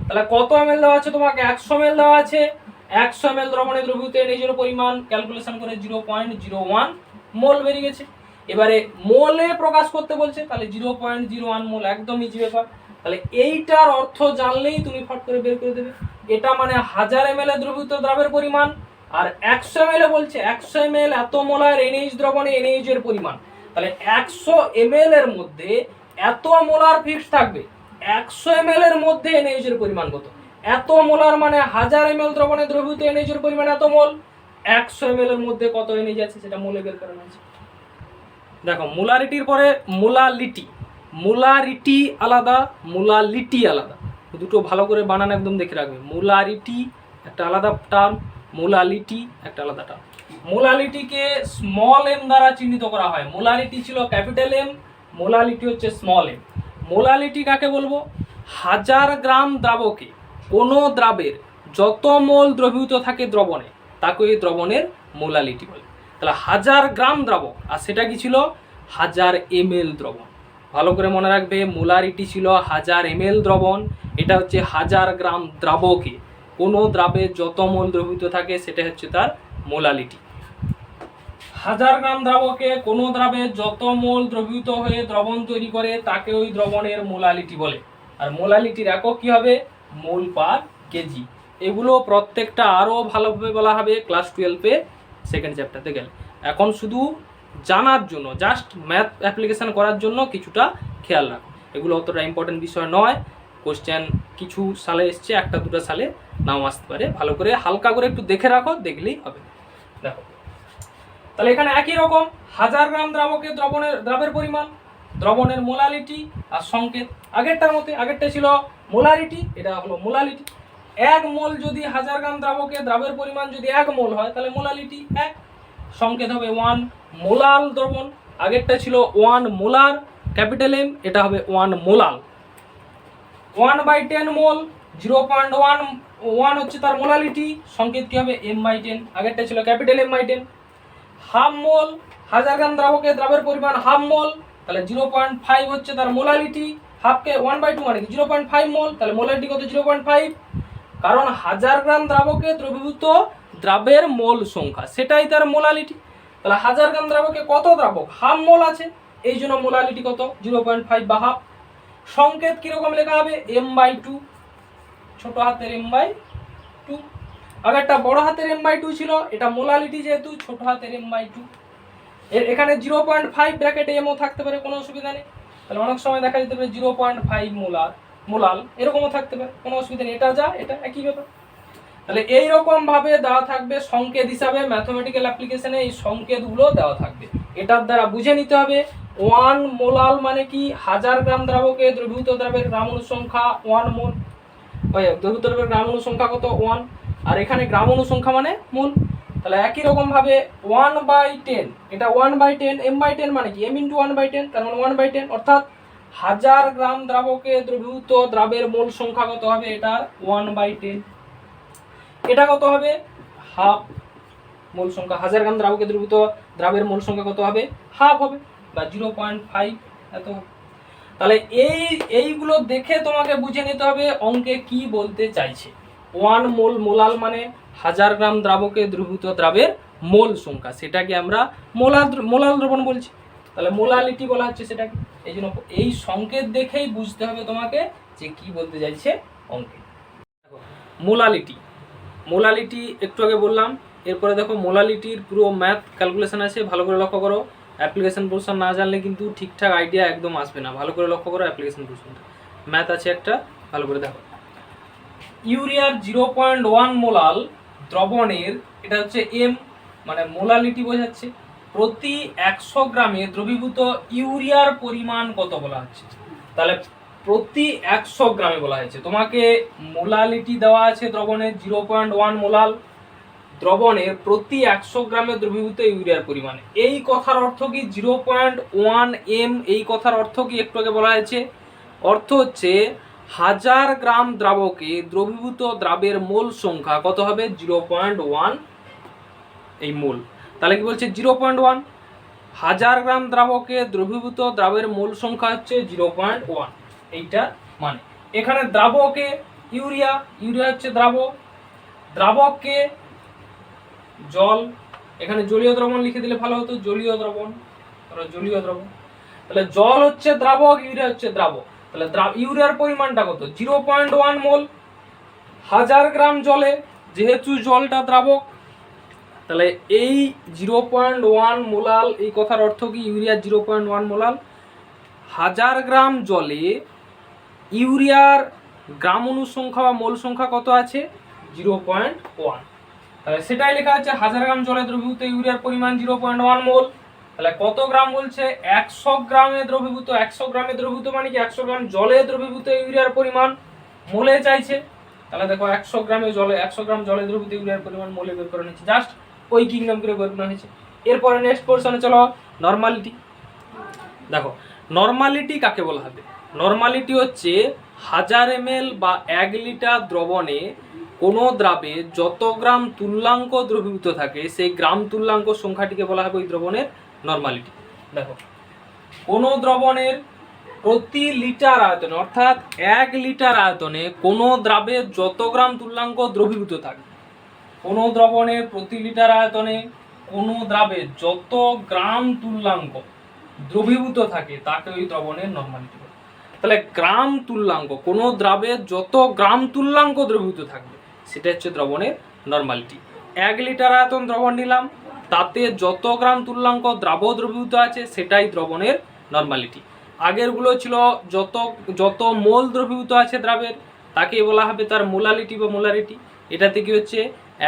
তাহলে কত ml দেওয়া আছে তোমাকে 100 ml দেওয়া আছে, 100 ml দ্রবণে দ্রবীভূত NaOH এর পরিমাণ ক্যালকুলেশন করে 0.01 মোল বেরিয়ে গেছে। এবারে মোলে প্রকাশ করতে বলছে, তাহলে 0.01 মোল, একদম ইজি ব্যাপার। তাহলে এইটার অর্থ জানলেই তুমি ফট করে বের করে দেবে, এটা মানে 1000 ml এ দ্রবীভূত দ্রাবের পরিমাণ, আর 100 ml এ বলছে 100 ml এত মোলার NaOH দ্রবণে NaOH এর পরিমাণ, তাহলে 100 ml এর মধ্যে এত মোলার ফিক্স থাকবে, 100 ml এর মধ্যে NaOH এর পরিমাণ কত, এত মোলার মানে 1000 ml দ্রবণে দ্রবীভূত NaOH এর পরিমাণ এত মোল, 100 ml এর মধ্যে কত NaOH আছে সেটা মোলে বের করে নেওয়া আছে। দেখো মোলারিটির পরে মোলারিটি আলাদা, মোলালিটি আলাদা, দুটো ভালো করে বানান একদম দেখে রাখবে। মোলারিটি একটা আলাদা টার্ম, মোলালিটি একটা আলাদা টার্ম। মোলালিটিকে স্মল m দ্বারা চিহ্নিত করা হয়, মোলারিটি ছিল ক্যাপিটাল M, মোলালিটি হচ্ছে স্মল m। মোলালিটি কাকে বলবো 1000 গ্রাম দ্রাবকে কোনো দ্রাবের যত মোল দ্রবীভূত থাকে দ্রবণে তাকে ওই দ্রবণের মোলালিটি বলে। তাহলে 1000 গ্রাম দ্রাবক, আর সেটা কি ছিল 1000 ml দ্রবণ। ভালো করে মনে রাখবে মোলারিটি ছিল 1000 ml দ্রবণ, এটা হচ্ছে 1000 গ্রাম দ্রাবকে কোনো দ্রাবে যত মোল দ্রবীভূত থাকে সেটা হচ্ছে তার মোলালিটি। 1000 গ্রাম দ্রাবকে কোনো দ্রাবে যত মোল দ্রবীভূত হয়ে দ্রবণ তৈরি করে তাকে ওই দ্রবণের মোলালিটি বলে। আর মোলালিটির একক কি হবে মোল পার কেজি। এগুলো প্রত্যেকটা আরও ভালোভাবে বলা হবে ক্লাস 12-এ সেকেন্ড চ্যাপ্টারতে গেলে। এখন শুধু জানার জন্য, জাস্ট ম্যাথ অ্যাপ্লিকেশান করার জন্য কিছুটা খেয়াল রাখো, এগুলো অতটা ইম্পর্টেন্ট বিষয় নয়। কোশ্চেন কিছু সালে এসছে, একটা দুটো সালে নাও আসতে পারে, ভালো করে হালকা করে একটু দেখে রাখো, দেখলেই হবে। দেখো তাহলে এখানে একই রকম 1000 গ্রাম দ্রাবকে দ্রবের পরিমাণ, দ্রবণের মোলালিটি আর সংকেত আগেরটার মতো। আগেরটা ছিল মোলারিটি, এটা হলো মোলালিটি। 1 মোল যদি 1000 গ্রাম দ্রাবকে দ্রবের পরিমাণ যদি 1 মোল হয় তাহলে মোলালিটি 1, সংকেত হবে 1 মোলাল দ্রবণ। আগেরটা ছিল 1 মোলার ক্যাপিটাল এম, এটা হবে 1 মোলাল। 1/10 মোল 0.1 হচ্ছে তার মোলালিটি, সংকেত কি হবে m/10, আগেরটা ছিল ক্যাপিটাল m/10। হাফ মোল 1000 গ্রাম দ্রাবকে দ্রবের পরিমাণ হাফ মোল, তাহলে 0.5 হচ্ছে তার মোলালিটি। হাফকে 1/2 মানে কি 0.5 মোল, তাহলে মোলালিটি কত 0.5, কারণ 1000 গ্রাম দ্রাবকে দ্রবীভূত দ্রবের মোল সংখ্যা সেটাই তার মোলালিটি। তাহলে 1000 গ্রাম দ্রাবকে কত দ্রাবক, হাফ মোল আছে, এই জন্য মোলালিটি কত 0.5 বা হাফ। সংকেত কিরকম লেখা হবে m/2, ছোট হাতের m/2। আগেরটা বড় হাতের m/2 ছিল, এটা মোলালিটি যেহেতু ছোট হাতের m/2। এখানে 0.5 ব্র্যাকেটে এমও থাকতে পারে, কোনো অসুবিধা নেই। তাহলে অনেক সময় দেখা যেতে পারে 0.5 মোলাল এরকমও থাকতে পারে, কোনো অসুবিধা নেই, এটা যা এটা একই ব্যাপার। তাহলে এইরকম ভাবে দেওয়া থাকবে সংকেত হিসাবে, ম্যাথমেটিক্যাল অ্যাপ্লিকেশনে এই সংকেতগুলো দেওয়া থাকবে। এটার দ্বারা বুঝে নিতে হবে 1 মোলাল মানে কি 1000 গ্রাম দ্রাবকে দ্রবীভূত দ্রবের গ্রাম অণু সংখ্যা 1 মোল, দ্রবীভূত দ্রবের গ্রাম অণু সংখ্যা কত 1, আর এখানে গ্রাম অণু সংখ্যা মানে মোল। তাহলে একই রকম ভাবে 1/10, এটা 1/10 m/10 মানে কি m × 1/10, তার মানে 1/10, অর্থাৎ 1000 গ্রাম দ্রাবকে দ্রবীভূত দ্রবের মোল সংখ্যা কত হবে, এটা 1/10। এটা কত হবে হাফ মোল সংখ্যা, 1000 গ্রাম দ্রাবকে দ্রবীভূত দ্রবের মোল সংখ্যা কত হবে হাফ হবে বা 0.5 এত। তাহলে এইগুলো দেখে তোমাকে বুঝে নিতে হবে অঙ্কে কি বলতে চাইছে। 1 মোল মোলাল মানে 1000 গ্রাম দ্রাবকে দ্রবীভূত দ্রবের মোল সংখ্যা, সেটাকে আমরা মোলাল দ্রবণ বলছি। তাহলে মোলালিটি বলা হচ্ছে সেটাকে, এই জন্য এই সংকেত দেখেই বুঝতে হবে তোমাকে যে কি বলতে চাইছে অঙ্কে। মোলালিটি একটু আগে বললাম, এরপরে দেখো মোলালিটির পুরো ম্যাথ ক্যালকুলেশন আছে, ভালো করে লক্ষ্য করো। অ্যাপ্লিকেশন পোর্শন না জানলে কিন্তু ঠিকঠাক আইডিয়া একদম আসবে না, ভালো করে লক্ষ্য করো। অ্যাপ্লিকেশন পোর্শনটা ম্যাথ আছে একটা, ভালো করে দেখো। ইউরিয়ার 0.1 মোলাল দ্রবণের, এটা হচ্ছে এম মানে মোলালিটি বোঝাচ্ছে, প্রতি 100 গ্রামে দ্রবীভূত ইউরিয়ার পরিমাণ কত বলা হচ্ছে। তাহলে প্রতি 100 গ্রামে বলা হয়েছে, তোমাকে মোলালিটি দেওয়া আছে দ্রবণের 0.1 মোলাল, দ্রবণের প্রতি 100 গ্রামে দ্রবীভূত ইউরিয়ার পরিমাণ। এই কথার অর্থ কি 0.1 m, এই কথার অর্থ কি একটু আগে বলা হয়েছে, অর্থ হচ্ছে 1000 গ্রাম দ্রাবকে দ্রবীভূত দ্রবের মোল সংখ্যা কত হবে 0.1 এই মোল। তাহলে কি বলছে 0.1, 1000 গ্রাম দ্রাবকে দ্রবীভূত দ্রবের মোল সংখ্যা হচ্ছে 0.1, এইটা মানে। এখানে দ্রাবকে ইউরিয়া হচ্ছে দ্রাবককে জল, এখানে জলীয় দ্রবণ লিখে দিলে ভালো হতো, জলীয় দ্রবণ। তাহলে জল হচ্ছে দ্রাবক, ইউরিয়া হচ্ছে দ্রাবক। তাহলে ইউরিয়ার পরিমাণটা কত 0.1 মোল 1000 গ্রাম জলে, যেহেতু জলটা দ্রাবক, তাহলে এই 0.1 মোলাল, এই কথার অর্থ কি ইউরিয়ার 0.1 মোলাল 1000 গ্রাম জলে ইউরিয়ার গ্রাম অণু সংখ্যা বা মোল সংখ্যা কত আছে 0.1। তাহলে সেটাই লেখা আছে 1000 গ্রাম জলে দ্রবীভূত ইউরিয়ার পরিমাণ 0.1 মোল। তাহলে কত গ্রাম বলছে 100 গ্রামে দ্রবীভূত, 100 গ্রামে দ্রবীভূত মানে কি 100 গ্রাম জলে দ্রবীভূত ইউরিয়ার পরিমাণ মোলে চাইছে। তাহলে দেখো 100 গ্রাম জলে দ্রবীভূত ইউরিয়ার পরিমাণ মোলে বের করে নিচ্ছে, জাস্ট ওই কিংডম করে বের করা হয়েছে। এরপরে নেক্সট পোরশনে চলো, নরমালিটি। দেখো নরমালিটি কাকে বলা হবে, নরমালিটি হচ্ছে 1000 ml বা 1 লিটার দ্রবণে কোনো দ্রাবে যত গ্রাম তুল্যাঙ্ক দ্রবীভূত থাকে সেই গ্রাম তুল্যাঙ্ক সংখ্যাটিকে বলা হবে ওই দ্রবণের নরমালিটি। দেখো কোনো দ্রবণের প্রতি লিটার আয়তনে, অর্থাৎ 1 লিটার আয়তনে কোনো দ্রাবে যত গ্রাম তুল্যাঙ্ক দ্রবীভূত থাকে, কোনো দ্রবণের প্রতি লিটার আয়তনে কোনো দ্রাবে যত গ্রাম তুল্যাঙ্ক দ্রবীভূত থাকে তাকে ওই দ্রবণের নরমালিটি বলে। তাহলে গ্রাম তুল্যাঙ্ক, কোনো দ্রাবে যত গ্রাম তুল্যাঙ্ক দ্রবীভূত থাকবে সেটা হচ্ছে দ্রবণের নরমালিটি। 1 লিটার আয়তন দ্রবণ নিলাম, তাতে যত গ্রাম তুল্যাঙ্ক দ্রবীভূত আছে সেটাই দ্রবণের নরমালিটি। আগেরগুলো ছিল যত মোল দ্রবীভূত আছে দ্রাবের তাকে বলা হবে তার মোলালিটি বা মোলারিটি। এটাতে কি হচ্ছে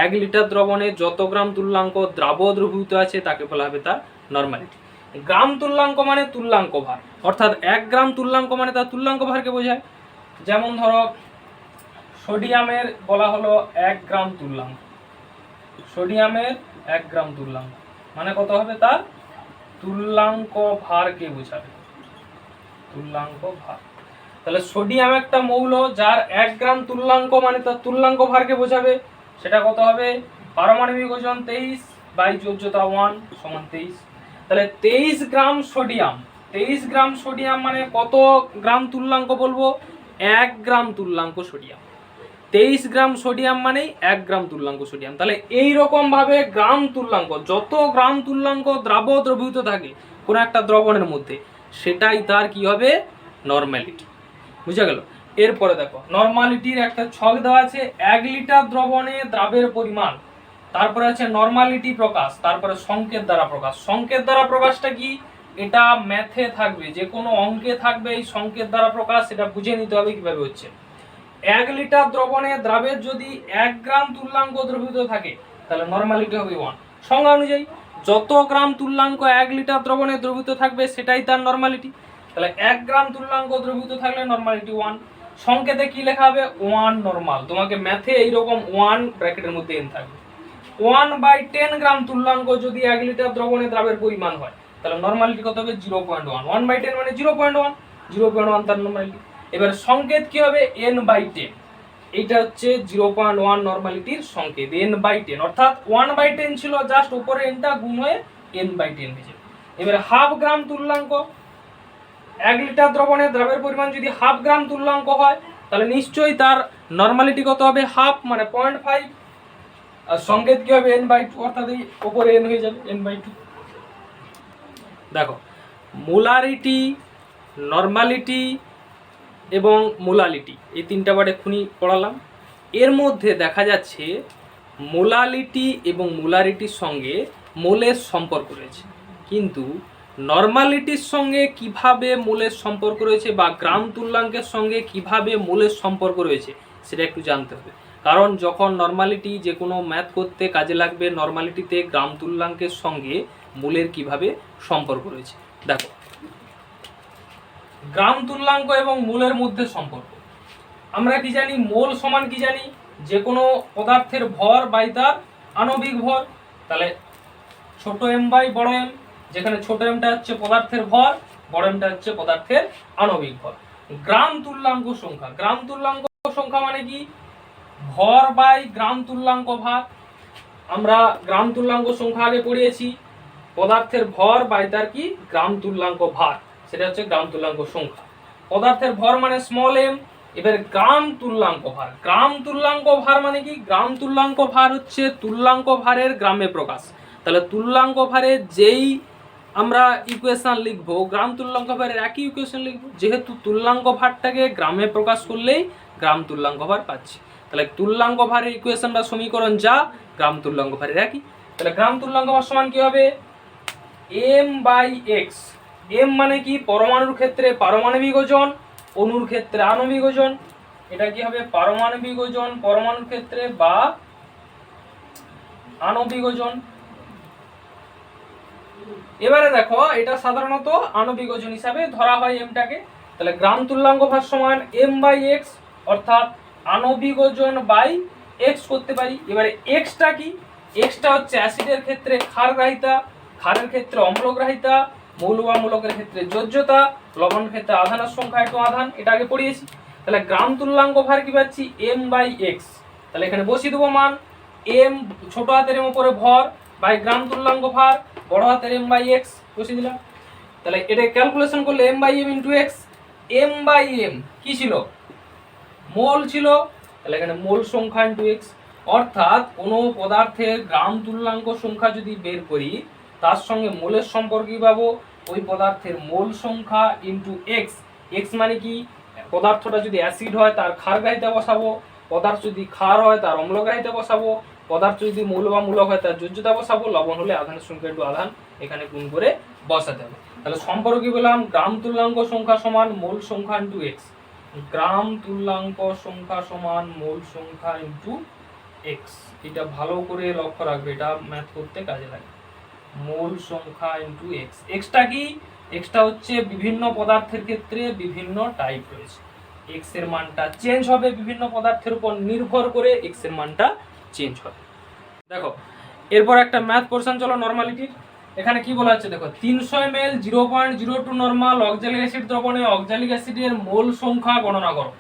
1 লিটার দ্রবণে যত গ্রাম তুল্যাঙ্ক দ্রবীভূত আছে তাকে বলা হবে তার নর্মালিটি। গ্রাম তুল্যাঙ্ক মানে তুল্যাঙ্ক ভার, অর্থাৎ 1 গ্রাম তুল্যাঙ্ক মানে তার তুল্যাঙ্ক ভারকে বোঝায়। যেমন ধরো সোডিয়ামের বলা হলো 1 গ্রাম তুল্যাঙ্ক, সোডিয়ামের 1 গ্রাম তুল্যাঙ্ক মানে কত হবে, তার তুল্যাঙ্ক ভারকে বোঝাবে, তুল্যাঙ্ক ভার। তাহলে সোডিয়াম একটা মৌল যার 1 গ্রাম তুল্যাঙ্ক মানে তার তুল্যাঙ্ক ভারকে বোঝাবে, সেটা কত হবে, পারমাণবিক ওজন 23 বাই যোজ্যতা 1 সমান 23। তাহলে 23 গ্রাম সোডিয়াম, 23 গ্রাম সোডিয়াম মানে কত গ্রাম তুল্যাঙ্ক বলবো, 1 গ্রাম তুল্যাঙ্ক সোডিয়াম। 23 গ্রাম সোডিয়াম মানেই 1 গ্রাম তুল্যাঙ্ক সোডিয়াম। তাহলে এই রকম ভাবে গ্রাম তুল্যাঙ্ক, যত গ্রাম তুল্যাঙ্ক দ্রবীভূত থাকে কোনো একটা দ্রবণের মধ্যে, সেটাই তার কি হবে, নর্মালিটি। বুঝা গেল? এরপরে দেখো নর্মালিটির একটা ছক দেওয়া আছে, 1 লিটার দ্রবণে দ্রাবের পরিমাণ, তারপরে আছে নর্মালিটি প্রকাশ, তারপরে সংকেত দ্বারা প্রকাশ। সংকেত দ্বারা প্রকাশটা কি, এটা ম্যাথে থাকবে, যে কোনো অঙ্কে থাকবে এই সংকেত দ্বারা প্রকাশ, সেটা বুঝে নিতে হবে কিভাবে হচ্ছে। 1 লিটার দ্রবণে দ্রাবের যদি 1 গ্রাম তুল্যাঙ্ক দ্রবীভূত থাকে তাহলে নর্মালিটি হবে 1। সংজ্ঞা অনুযায়ী যত গ্রাম তুল্যাঙ্ক 1 লিটার দ্রবণে দ্রবীভূত থাকবে সেটাই তার নর্মালিটি। তাহলে 1 গ্রাম তুল্যাঙ্ক দ্রবীভূত থাকলে নর্মালিটি 1। সংকেতে কি লেখা হবে, 1 নরমাল। তোমাকে ম্যাথে এইরকম 1 ব্র্যাকেটের মধ্যে n থাকবে। 1/10 গ্রাম তুল্যাঙ্ক যদি 1 লিটার দ্রবণে দ্রাবের পরিমাণ হয় তাহলে নর্মালিটি কত হবে, 0.1। 1/10 মানে 0.1, 0.1 তার নর্মালিটি। এবার সংকেত কি হবে, n/10, এইটা হচ্ছে 0.1 নর্মালিটির সংকেত, n/10, অর্থাৎ 1/10 ছিল, জাস্ট উপরে nটা গুণ হয়ে n/10 হয়েছে। এবার হাফ গ্রাম তুল্যাঙ্ক, 1 লিটার দ্রবণে দ্রাবের পরিমাণ যদি হাফ গ্রাম তুল্যাঙ্ক হয় তাহলে নিশ্চয়ই তার নর্মালিটি কত হবে, হাফ মানে 0.5, আর সংকেত কি হবে, n/2, অর্থাৎ এই উপরে n হয়ে যাবে n/2। দেখো মোলারিটি, নর্মালিটি এবং মোলালিটি এই তিনটা বার এক্ষুনি পড়ালাম। এর মধ্যে দেখা যাচ্ছে মোলালিটি এবং মোলারিটির সঙ্গে মোলের সম্পর্ক রয়েছে, কিন্তু নর্মালিটির সঙ্গে কিভাবে মোলের সম্পর্ক রয়েছে বা গ্রাম তুল্যাঙ্কের সঙ্গে কিভাবে মোলের সম্পর্ক রয়েছে সেটা একটু জানতে হবে। কারণ যখন নর্মালিটি যে কোনো ম্যাথ করতে কাজে লাগবে, নর্মালিটিতে গ্রাম তুল্যাঙ্কের সঙ্গে মোলের কিভাবে সম্পর্ক রয়েছে। দেখো গ্রাম তুল্যাঙ্ক এবং মোলের মধ্যে সম্পর্ক আমরা কি জানি, মোল সমান কি জানি, যে কোনো পদার্থের ভর বাই তার আণবিক ভর। তাহলে ছোট m বাই বড় m, যেখানে ছোট mটা হচ্ছে পদার্থের ভর, বড় mটা হচ্ছে পদার্থের আণবিক ভর। গ্রাম তুল্যাঙ্ক সংখ্যা, গ্রাম তুল্যাঙ্ক সংখ্যা মানে কি, ভর বাই গ্রাম তুল্যাঙ্ক ভার। আমরা গ্রাম তুল্যাঙ্ক সংখ্যা আগে পড়িয়েছি, পদার্থের ভর বাই তার কি গ্রাম তুল্যাঙ্ক ভার, সেটা হচ্ছে গ্রাম তুল্যাঙ্ক সংখ্যা। পদার্থের ভর মানে স্মল m। এবার গ্রাম তুল্যাঙ্ক ভার, গ্রাম তুল্যাঙ্ক ভার মানে কি, গ্রাম তুল্যাঙ্ক ভার হচ্ছে তুল্যাঙ্ক ভারের গ্রামে প্রকাশ। তাহলে তুল্যাঙ্ক ভারের যেই আমরা ইকুয়েশন লিখবো, গ্রাম তুল্যাঙ্ক ভারের একই ইকুয়েশন লিখবো, যেহেতু তুল্যাঙ্ক ভারটাকে গ্রামে প্রকাশ করলেই গ্রাম তুল্যাঙ্ক ভার পাচ্ছি। তাহলে তুল্যাঙ্ক ভারের ইকুয়েশন বা সমীকরণ যা, গ্রাম তুল্যাঙ্ক ভারের একই। তাহলে গ্রাম তুল্যাঙ্ক ভার সমান কি হবে, m/x। m মানে কি, পরমাণুর ক্ষেত্রে পারমাণবিক ওজন, অণুর ক্ষেত্রে আণবিক ওজন। এটা কি হবে, পারমাণবিক ওজন পরমাণুর ক্ষেত্রে বা আণবিক ওজন। এবারে দেখো এটা সাধারণত আণবিক ওজন হিসাবে ধরা হয় এমটাকে। তাহলে গ্রাম তুল্যাঙ্ক ভার সমান m/x, অর্থাৎ আণবিক ওজন বাই x করতে পারি। এবারে xটা কি, xটা হচ্ছে অ্যাসিডের ক্ষেত্রে ক্ষারগ্রাহিতা, ক্ষারের ক্ষেত্রে অম্লগ্রাহিতা, মৌল বা মূলকের ক্ষেত্রে যোজ্যতা, লবণ ক্ষেত্রে আধানের সংখ্যা একটু আধান, এটা আগে পড়িয়েছি। তাহলে গ্রাম তুল্যাঙ্ক ভার কি পাচ্ছি, m/x। তাহলে এখানে বসিয়ে দেবো মান, m ছোট হাতের m উপরে ভর বাই গ্রাম তুল্যাঙ্ক ভার বড় হাতের m/x বসিয়ে দিলাম। তাহলে এটা ক্যালকুলেশন করলে m/m ইন্টু x, m/m কি ছিল, মোল ছিল, তাহলে এখানে মোল সংখ্যা ইন্টু x। অর্থাৎ কোনো পদার্থের গ্রাম তুল্যাঙ্ক সংখ্যা যদি বের করি তার সঙ্গে মোলের সম্পর্ক কি পাবো, ওই পদার্থের মোল সংখ্যা ইন্টু x। x মানে কি, পদার্থটা যদি অ্যাসিড হয় তার ক্ষারগ্রাহিতা বসাবো, পদার্থ যদি ক্ষার হয় তার অম্লগ্রাহিতা বসাবো, পদার্থ যদি মৌল বা মূলক হয় তার যোজ্যতা বসাবো, লবণ হলে আধানের সংখ্যা একটু আধান এখানে গুণ করে বসাতে হবে। তাহলে সম্পর্ক কি বললাম, গ্রাম তুল্যাঙ্ক সংখ্যা সমান মোল সংখ্যা ইন্টু x। গ্রাম তুল্যাঙ্ক সংখ্যা সমান মোল সংখ্যা ইন্টু এক্স। এটা ভালো করে লক্ষ্য রাখবে, এটা ম্যাথ করতে কাজে লাগে। মোল সংখ্যা ইন্টু এক্স। এক্সটা কি? এক্সটা হচ্ছে বিভিন্ন পদার্থের ক্ষেত্রে বিভিন্ন টাইপ রয়েছে, এক্স এর মানটা চেঞ্জ হবে বিভিন্ন পদার্থের উপর নির্ভর করে, এক্স এর মানটা চেঞ্জ হবে। দেখো এরপর একটা ম্যাথ পোরশন চলো নরমালিটির। এখানে কি বলা হচ্ছে দেখো, 300 ml 0.02 নরমাল অক্সালিক অ্যাসিড দ্রবণে অক্সালিক অ্যাসিডের মোল সংখ্যা গণনা করো।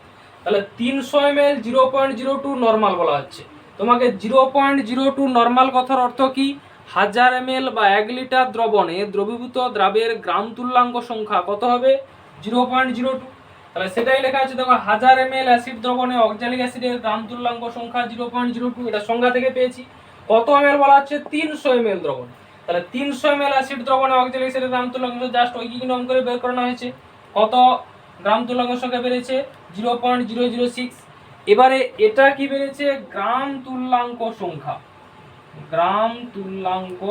তাহলে 300 ml 0.02 নরমাল বলা হচ্ছে, তোমাকে 0.02 নরমাল কথার অর্থ কি? 1000 ml বা 1 লিটার দ্রবণে দ্রবীভূত দ্রাবের গ্রাম তুল্যাঙ্ক সংখ্যা কত হবে? 0.02। তাহলে সেটাই লেখা আছে দেখো, 1000 ml অ্যাসিড দ্রবণে অক্সালিক অ্যাসিডের গ্রাম তুল্যাঙ্ক সংখ্যা 0.02। এটা সংজ্ঞা থেকে পেয়েছি। কত ml বলা হচ্ছে? 300 ml দ্রবণ। তাহলে 300 ml অ্যাসিড দ্রবণে অক্সালিক অ্যাসিডের গ্রাম তুল্যাঙ্ক জাস্ট ওই কি নিয়ম করে বের করানো হয়েছে। কত গ্রাম তুল্যাঙ্ক সংখ্যা বেড়েছে? 0.006। এবারে এটা কি বেড়েছে? গ্রাম তুল্যাঙ্ক সংখ্যা, গ্রাম তুল্যাঙ্ক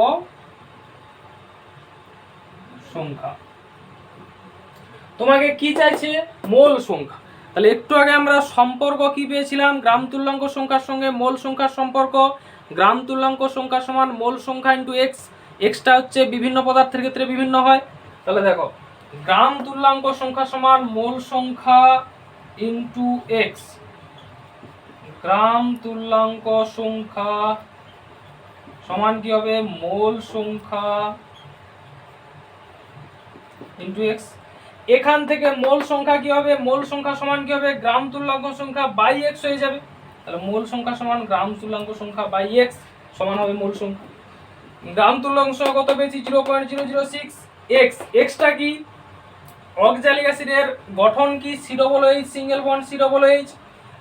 সংখ্যা। তোমাকে কি চাইছে? মোল সংখ্যা। তাহলে একটু আগে আমরা সম্পর্ক কি পেয়েছিলাম? গ্রাম তুল্যাঙ্ক সংখ্যার সঙ্গে মোল সংখ্যার সম্পর্ক। গ্রাম তুল্যাঙ্ক সংখ্যা সমান মোল সংখ্যা ইন্টু এক্স। এক্সটা হচ্ছে বিভিন্ন পদার্থের ক্ষেত্রে বিভিন্ন হয়। তাহলে দেখো, গ্রাম তুল্যাঙ্ক সংখ্যা সমান মোল সংখ্যা ইন্টু এক্স। গ্রাম তুল্যাঙ্ক সংখ্যা সমান কি হবে? মোল সংখ্যা ইন্টু এক্স। এখান থেকে মোল সংখ্যা কি হবে? মোল সংখ্যা সমান কি হবে? গ্রাম তুল্যাঙ্ক সংখ্যা বাই এক্স হয়ে যাবে। তাহলে মোল সংখ্যা সমান গ্রাম তুল্যাঙ্ক সংখ্যা বাই এক্স সমান হবে মোল সংখ্যা। গ্রাম তুল্যাঙ্ক সংখ্যা কত পেয়েছি? 0.006। এক্স, এক্সটা কি? অক্সালিক অ্যাসিডের গঠন কি? COOH, single bond COOH।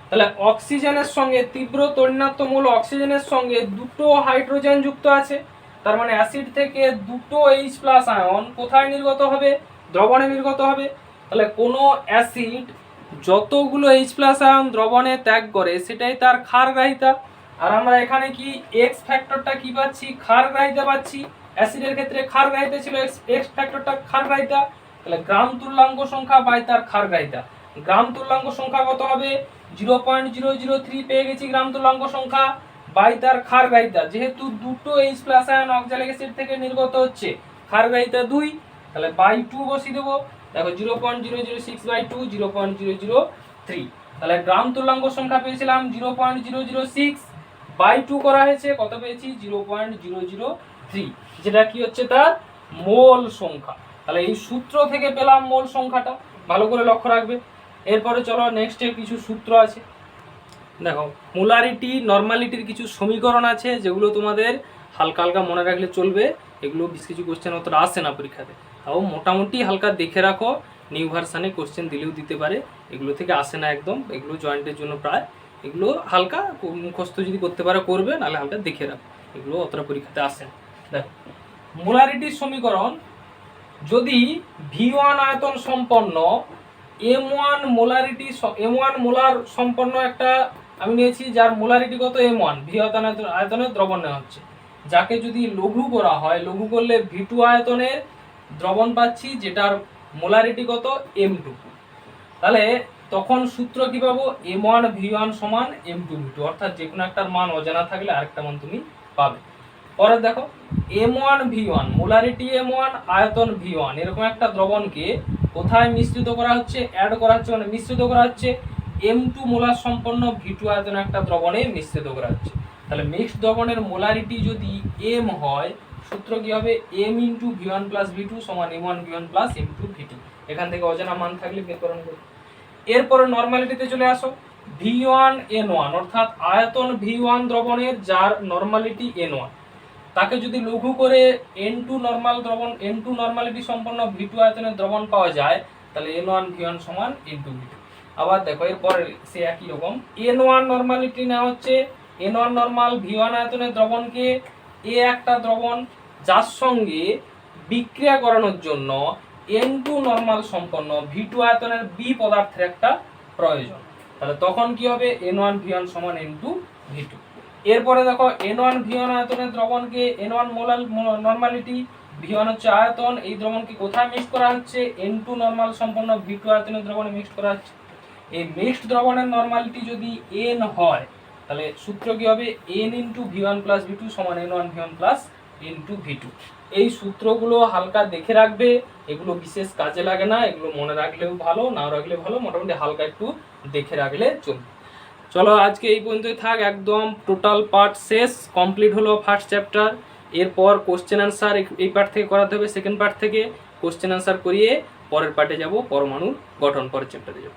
তাহলে অক্সিজেনের সঙ্গে তীব্র তৈলাক্তমূল অক্সিজেনের সঙ্গে দুটো হাইড্রোজেন যুক্ত আছে, তার মানে অ্যাসিড থেকে দুটো H+ আয়ন কোথায় নির্গত হবে? দ্রবণে নির্গত হবে। তাহলে কোনো অ্যাসিড যতগুলো H+ আয়ন দ্রবণে ত্যাগ করে সেটাই তার ক্ষারগ্রাহিতা। আর আমরা এখানে কি এক্স ফ্যাক্টরটা কি পাচ্ছি? ক্ষারগ্রাহিতা পাচ্ছি। অ্যাসিডের ক্ষেত্রে ক্ষারগ্রাহিতা ছিল, এক্স ফ্যাক্টরটা ক্ষারগ্রাহিতা। তাহলে গ্রাম তুল্যাঙ্ক সংখ্যা বাই তার ক্ষারগ্রাহিতা। গ্রাম তুল্যাঙ্ক সংখ্যা কত হবে? 0.003 পেয়ে গেছি গ্রাম তুল্যাঙ্ক সংখ্যা বাই তার ক্ষারগ্রাহিতা। যেহেতু দুটো H+ আয়ন অক্সালিক অ্যাসিড থেকে নির্গত হচ্ছে, ক্ষারগ্রাহিতা 2, তাহলে বাই 2 বসিয়ে দেবো। দেখো 0.006 বাই 2 0.003। তাহলে গ্রাম তুল্যাঙ্ক সংখ্যা পেয়েছিলাম 0.006, বাই 2 করা হয়েছে, কত পেয়েছি? 0.003, যেটা কি হচ্ছে তার মোল সংখ্যা। তাহলে এই সূত্র থেকে পেলাম মোল সংখ্যাটা, ভালো করে লক্ষ্য রাখবে। এরপরে চলো নেক্সটে কিছু সূত্র আছে। দেখো মোলারিটি নরমালিটির কিছু সমীকরণ আছে যেগুলো তোমাদের হালকা হালকা মনে রাখলে চলবে। এগুলো বেশ কিছু কোশ্চেন অতটা আসে না পরীক্ষাতে, তাও মোটামুটি হালকা দেখে রাখো। নিউ ভার্সানে কোশ্চেন দিলেও দিতে পারে, এগুলো থেকে আসে না একদম, এগুলো জয়েন্টের জন্য প্রায়। এগুলো হালকা মুখস্থ যদি করতে পারো করবে, নাহলে হালকা দেখে রাখো, এগুলো অতটা পরীক্ষাতে আসে না। দেখো মোলারিটির সমীকরণ, যদি V1 আয়তন সম্পন্ন M1 মোলারিটি M1 মোলার সম্পন্ন একটা আমি নিয়েছি, যার মোলারিটি কত? M1, V আয়তনের দ্রবণ নেওয়া হচ্ছে। যাকে যদি লঘু করা হয়, লঘু করলে V2 আয়তনের দ্রবণ পাচ্ছি, যেটার মোলারিটি কত? M2। তাহলে তখন সূত্র কি পাবো? M1 V1 সমান M2 V2, অর্থাৎ যে কোনো একটার মান অজানা থাকলে আরেকটা মান তুমি পাবে। পরে দেখো M1 V1 মোলারিটি M1 আয়তন V1, এরকম একটা দ্রবণকে কোথায় মিশ্রিত করা হচ্ছে? অ্যাড করা হচ্ছে, মানে মিশ্রিত করা হচ্ছে M2 মোলার সম্পন্ন V2 আয়তনের একটা দ্রবণে মিশ্রিত করা হচ্ছে। তাহলে মিক্সড দ্রবণের মোলারিটি যদি M হয়, সূত্র কি হবে? M into V1 plus V2 সমান M1 V1 plus M2 V2। এখান থেকে অজানা মান থাকলে বের করে নেবে। এরপরে নরমালিটিতে চলে আসো। V1 N1, অর্থাৎ আয়তন V1 দ্রবণের যার নরমালিটি N1, তাকে যদি লঘু করে N2 নরমাল দ্রবণ, N2 নরমালিটি সম্পন্ন V2 আয়তনের দ্রবণ পাওয়া যায়, তাহলে N1 V1 সমান N2 V2। আবার দেখো এরপরে সে একই রকম N1 নরমালিটি নেওয়া হচ্ছে, N1 নরমাল V1 আয়তনের দ্রবণকে এ একটা দ্রবণ, যার সঙ্গে বিক্রিয়া করানোর জন্য N2 নরমাল সম্পন্ন V2 আয়তনের B পদার্থের একটা প্রয়োজন। তাহলে তখন কি হবে? N1 V1 সমান N2 V2। এরপরে দেখো N1 V1 আয়তনের দ্রবণকে N1 মোলাল নরমালিটি, V1 হচ্ছে আয়তন, এই দ্রবণকে কোথায় মিক্স করা হচ্ছে? N2 নরমাল সম্পন্ন V2 আয়তনের দ্রবণে মিক্স করা হচ্ছে। এই মিক্সড দ্রবণের নরমালিটি যদি N হয়, তাহলে সূত্র কি হবে, n ইন্টু ভি1 প্লাস ভি2 সমান n1 ভি1 প্লাস ইন্টু ভি2। এই সূত্রগুলো হালকা দেখে রাখবে, এগুলো বিশেষ কাজে লাগে না, এগুলো মনে রাখলেও ভালো, নাও রাখলে ভালো, মোটামুটি হালকা একটু দেখে রাখলে চলবে। চলো আজকে এই পর্যন্তই থাক, একদম টোটাল পার্ট শেষ, কমপ্লিট হলো ফার্স্ট চ্যাপ্টার। এরপর কোশ্চেন অ্যান্সার এই পার্ট থেকে করাতে হবে, সেকেন্ড পার্ট থেকে কোশ্চেন অ্যান্সার করিয়ে পরের পার্টে যাব, পরমাণুর গঠন পরের চ্যাপ্টারে যাব।